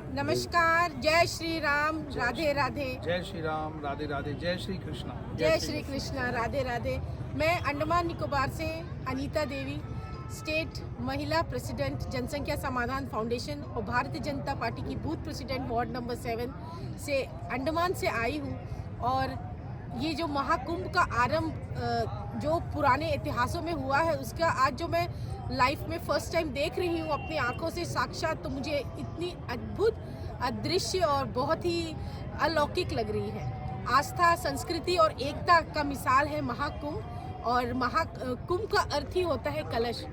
नमस्कार, जय श्री राम, राधे राधे। जय श्री राम, राधे राधे। जय श्री कृष्णा। जय श्री कृष्णा, राधे राधे। मैं अंडमान निकोबार से अनीता देवी, स्टेट महिला प्रेसिडेंट जनसंख्या समाधान फाउंडेशन और भारतीय जनता पार्टी की बूथ प्रेसिडेंट वार्ड नंबर 7 से अंडमान से आई हूँ। और ये जो महाकुंभ का आरंभ जो पुराने इतिहासों में हुआ है, उसका आज जो मैं लाइफ में फर्स्ट टाइम देख रही हूँ अपनी आंखों से साक्षात, तो मुझे इतनी अद्भुत दृश्य और बहुत ही अलौकिक लग रही है। आस्था, संस्कृति और एकता का मिसाल है महाकुंभ। और महाकुंभ का अर्थ ही होता है कलश।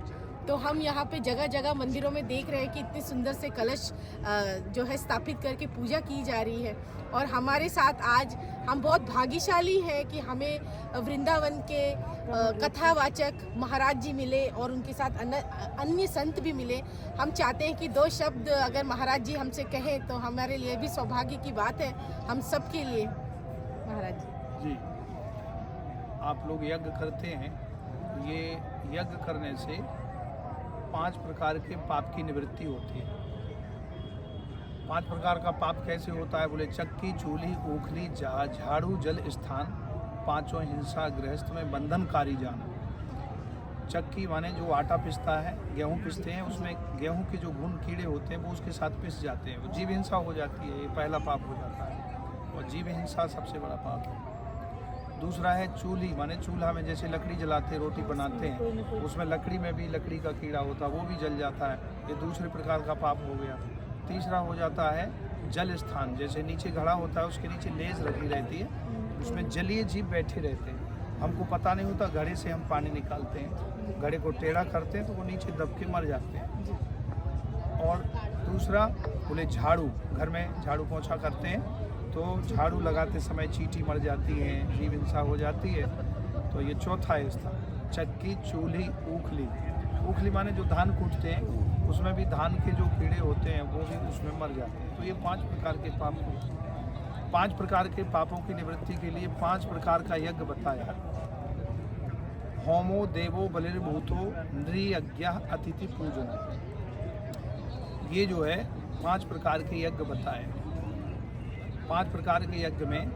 तो हम यहाँ पे जगह जगह मंदिरों में देख रहे हैं कि इतने सुंदर से कलश जो है स्थापित करके पूजा की जा रही है। और हमारे साथ आज हम बहुत भाग्यशाली हैं कि हमें वृंदावन के कथावाचक महाराज जी मिले और उनके साथ अन्य संत भी मिले। हम चाहते हैं कि 2 शब्द अगर महाराज जी हमसे कहें तो हमारे लिए भी सौभाग्य की बात है, हम सब के लिए। महाराज जी, आप लोग यज्ञ करते हैं, ये यज्ञ करने से 5 प्रकार के पाप की निवृत्ति होती है। 5 प्रकार का पाप कैसे होता है बोले, चक्की, चूल्ही, ओखली, झाड़ू, जल स्थान, 5 हिंसा, गृहस्थ में बंधनकारी जाना। चक्की माने जो आटा पिसता है, गेहूँ पिसते हैं, उसमें गेहूँ के जो घुन कीड़े होते हैं वो उसके साथ पिस जाते हैं, वो जीव हिंसा हो जाती है। ये पहला पाप हो जाता है और जीव हिंसा सबसे बड़ा पाप है। दूसरा है चूल्ही, माने चूल्हा में जैसे लकड़ी जलाते रोटी बनाते हैं, उसमें लकड़ी में भी लकड़ी का कीड़ा होता है, वो भी जल जाता है, ये दूसरे प्रकार का पाप हो गया। तीसरा हो जाता है जल स्थान, जैसे नीचे घड़ा होता है उसके नीचे लेज रखी रहती है, उसमें जलीय जीव बैठे रहते हैं, हमको पता नहीं होता, घड़े से हम पानी निकालते हैं, घड़े को टेढ़ा करते हैं तो वो नीचे दब के मर जाते हैं। और दूसरा बोले झाड़ू, घर में झाड़ू पोछा करते हैं तो झाड़ू लगाते समय चींटी मर जाती है, जीव हिंसा हो जाती है। तो ये चौथा है इसका, चक्की, चूल्ही, ऊखली। ऊखली माने जो धान कूटते हैं उसमें भी धान के जो कीड़े होते हैं वो भी उसमें मर जाते हैं। तो ये 5 प्रकार के पाप होते हैं। 5 प्रकार के पापों की निवृत्ति के लिए 5 प्रकार का यज्ञ बताया। होमो देवो बलिर्भूतो नृयज्ञ अतिथि पूजन, ये जो है 5 प्रकार के यज्ञ बताए। 5 प्रकार के यज्ञ में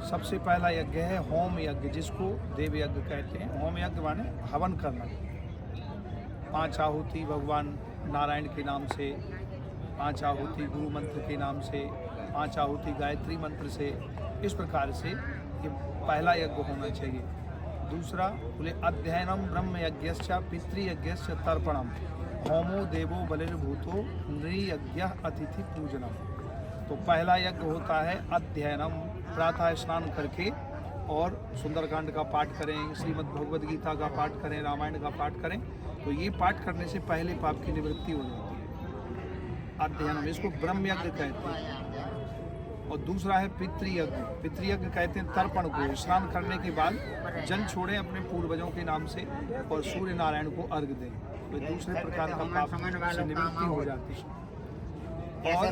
सबसे पहला यज्ञ है होम यज्ञ, जिसको देव यज्ञ कहते हैं। होम यज्ञ माने हवन करना, 5 आहुति भगवान नारायण के नाम से, 5 आहुति गुरु मंत्र के नाम से, 5 आहुति गायत्री मंत्र से, इस प्रकार से ये पहला यज्ञ होना चाहिए। दूसरा बोले अध्ययनम ब्रह्म यज्ञश्च पितृयज्ञश्च तर्पणम, होमो देवो बलिर्भूतो नृयज्ञ अतिथि पूजनम। तो पहला यज्ञ होता है अध्ययनम, प्रातः स्नान करके और सुंदरकांड का पाठ करें, श्रीमद् भगवद गीता का पाठ करें, रामायण का पाठ करें, तो ये पाठ करने से पहले पाप की निवृत्ति हो जाती है। अध्ययनम, इसको ब्रह्म यज्ञ कहते हैं। और दूसरा है पितृयज्ञ। पितृयज्ञ कहते हैं तर्पण को, स्नान करने के बाद जल छोड़ें अपने पूर्वजों के नाम से और सूर्य नारायण को अर्घ दें, तो दूसरे प्रकार का पाप से निवृत्ति हो जाती है। और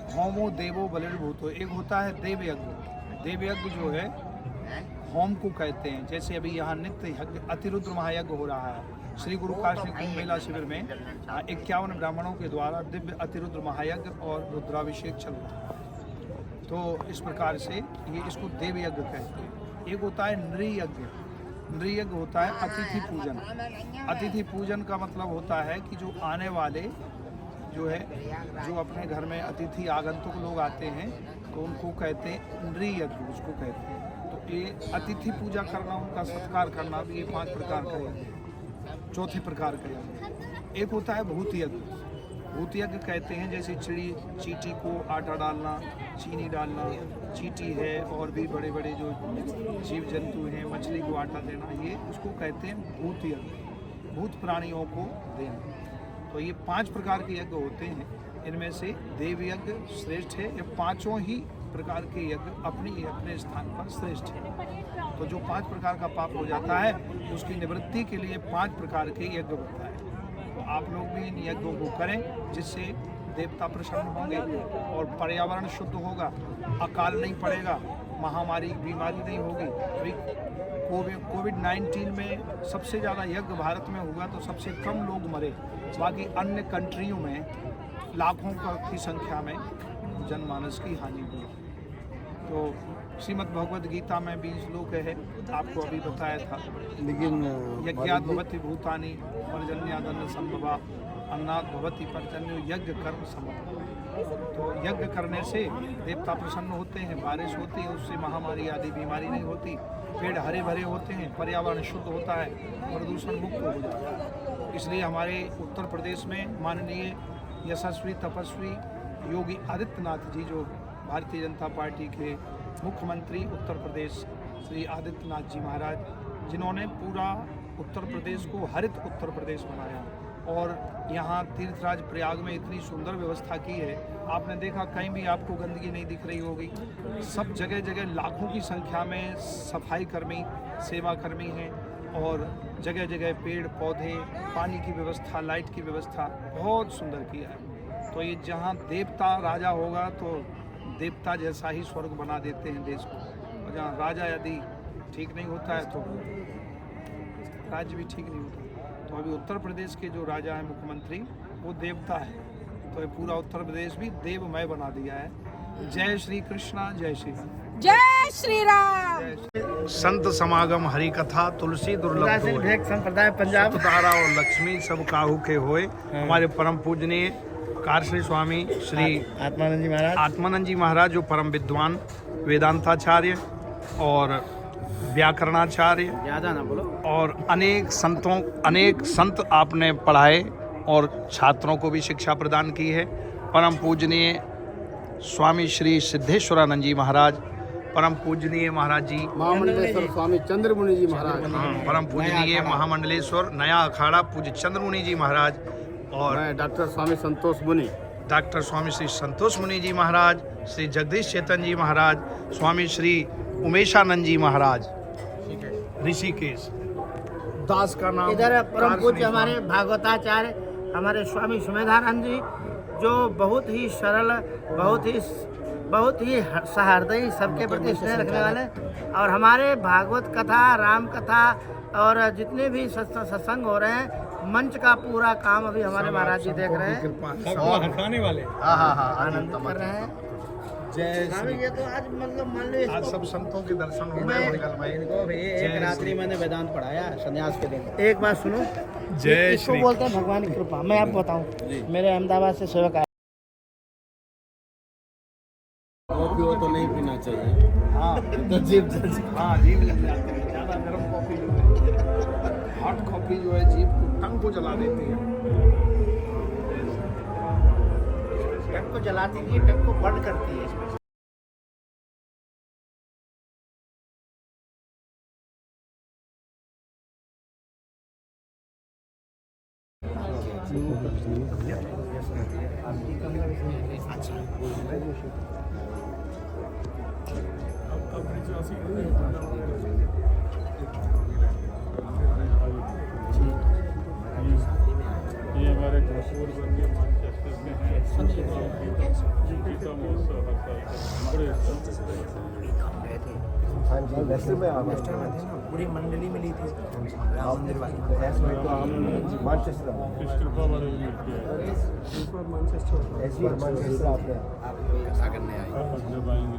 होमो देवो बलिर्भूतो, एक होता है देव यज्ञ। देव यज्ञ जो है होम को कहते हैं। जैसे अभी यहाँ नित्य यज्ञ अतिरुद्र महायज्ञ हो रहा है, श्री गुरु काशी कुंभ मेला शिविर में 51 ब्राह्मणों के द्वारा दिव्य अतिरुद्र महायज्ञ और रुद्राभिषेक चल रहा है। तो इस प्रकार से ये इसको देव यज्ञ कहते हैं। एक होता है नृयज्ञ। नृयज्ञ होता है अतिथि पूजन। अतिथि पूजन का मतलब होता है कि जो आने वाले जो है, जो अपने घर में अतिथि आगंतुक लोग आते हैं तो उनको कहते हैं नृयज्ञ, उसको कहते हैं। तो ये अतिथि पूजा करना, उनका सत्कार करना भी ये 5 प्रकार का यज्ञ है। चौथे प्रकार का यज्ञ एक होता है भूत यज्ञ। भूत यज्ञ कहते हैं जैसे चींटी को आटा डालना, चीनी डालना, चींटी है और भी बड़े बड़े जो जीव जंतु हैं, मछली को आटा देना, ये उसको कहते हैं भूत यज्ञ, भूत प्राणियों को देना। तो ये 5 प्रकार के यज्ञ होते हैं, इनमें से देव यज्ञ श्रेष्ठ है। ये 5 ही प्रकार के यज्ञ अपने स्थान पर श्रेष्ठ है। तो जो 5 प्रकार का पाप हो जाता है उसकी निवृत्ति के लिए 5 प्रकार के यज्ञ बताए। तो आप लोग भी इन यज्ञों को करें, जिससे देवता प्रसन्न होंगे और पर्यावरण शुद्ध होगा, अकाल नहीं पड़ेगा, महामारी बीमारी नहीं होगी। अभी कोविड-19 में सबसे ज़्यादा यज्ञ भारत में हुआ तो सबसे कम लोग मरे, बाकी अन्य कंट्रियों में लाखों की संख्या में जनमानस की हानि हुई। तो श्रीमद् भगवद गीता में भी श्लोक है, आपको अभी बताया था, लेकिन यज्ञात भवति भूतानि पर्जन्यादन्न संभवा अन्नात् भवति पर्जन्यो यज्ञ कर्म समर्पण। तो यज्ञ करने से देवता प्रसन्न होते हैं, बारिश होती है, उससे महामारी आदि बीमारी नहीं होती, पेड़ हरे भरे होते हैं, पर्यावरण शुद्ध होता है, प्रदूषण मुक्त हो जाता है। इसलिए हमारे उत्तर प्रदेश में माननीय यशस्वी तपस्वी योगी आदित्यनाथ जी, जो भारतीय जनता पार्टी के मुख्यमंत्री उत्तर प्रदेश श्री आदित्यनाथ जी महाराज, जिन्होंने पूरा उत्तर प्रदेश को हरित उत्तर प्रदेश बनाया और यहाँ तीर्थराज प्रयाग में इतनी सुंदर व्यवस्था की है। आपने देखा कहीं भी आपको गंदगी नहीं दिख रही होगी, सब जगह जगह लाखों की संख्या में सफाई कर्मी, सेवा कर्मी हैं और जगह जगह पेड़ पौधे, पानी की व्यवस्था, लाइट की व्यवस्था बहुत सुंदर किया है। तो ये जहाँ देवता राजा होगा तो देवता जैसा ही स्वर्ग बना देते हैं देश को, और जहाँ राजा यदि ठीक नहीं होता है तो राज्य भी ठीक नहीं होता। तो अभी उत्तर प्रदेश के जो राजा है मुख्यमंत्री, वो देवता है, तो ये पूरा उत्तर प्रदेश भी देवमय बना दिया है। जय श्री कृष्णा, जय श्री राम, जय श्री राम। संत समागम हरि कथा तुलसी दुर्लभ संप्रदाय पंजाब तारा और लक्ष्मी सब काहू के होए। हमारे परम पूजनीय कारश्री स्वामी श्री आत्मानंद जी महाराज, जो परम विद्वान वेदांताचार्य और व्याकरणाचार्य, ज्यादा ना बोलो, और अनेक संत आपने पढ़ाए और छात्रों को भी शिक्षा प्रदान की है। परम पूजनीय स्वामी श्री सिद्धेश्वरानंद जी महाराज, परम पूजनीय महाराज जी महामंडलेश्वर स्वामी चंद्रमुनि जी महाराज, परम पूजनीय महामंडलेश्वर नया अखाड़ा पूज्य चंद्रमुनि जी महाराज, और डॉक्टर स्वामी संतोष मुनि, डॉक्टर स्वामी श्री संतोष मुनि जी महाराज, श्री जगदीश चेतन जी महाराज, स्वामी श्री उमेशानंद जी महाराज ऋषिकेश, दास का नाम इधर परम पूज्य हमारे भागवताचार्य हमारे स्वामी सुमेधानंद जी, जो बहुत ही सरल, बहुत ही सहृदयी, सबके प्रति स्नेह रखने वाले, और हमारे भागवत कथा, राम कथा और जितने भी सत्संग हो रहे हैं, मंच का पूरा काम अभी हमारे महाराज जी देख रहे हैं और हटाने वाले आनंद कर रहे हैं। जय श्री, ये तो आज मतलब मान लो आज सब संतों के दर्शन हो गए मंगल में। एक रात्रि मैंने वेदांत पढ़ाया संन्यास के दिन। एक बात सुनो, जय इसको श्री बोलते हैं भगवान की कृपा। मैं आपको बताऊं, मेरे अहमदाबाद से सेवक आए, कॉफी हो तो नहीं पीना चाहिए। हाँ जीभ जीभ लग जाती है, ज़्यादा गर्म कॉफी जो है, हॉट कॉफी जो है जीभ को, टंग को जला देती है। टक को जलाती है, टक को बंद करती है। ये हमारे कपूर बंदी मानचेस्टर में है, यूपी का महोत्सव हर साल बड़े वैसे में पूरी मंडली मिली थी कृपा वाले मिलती है, आपने जब आएंगे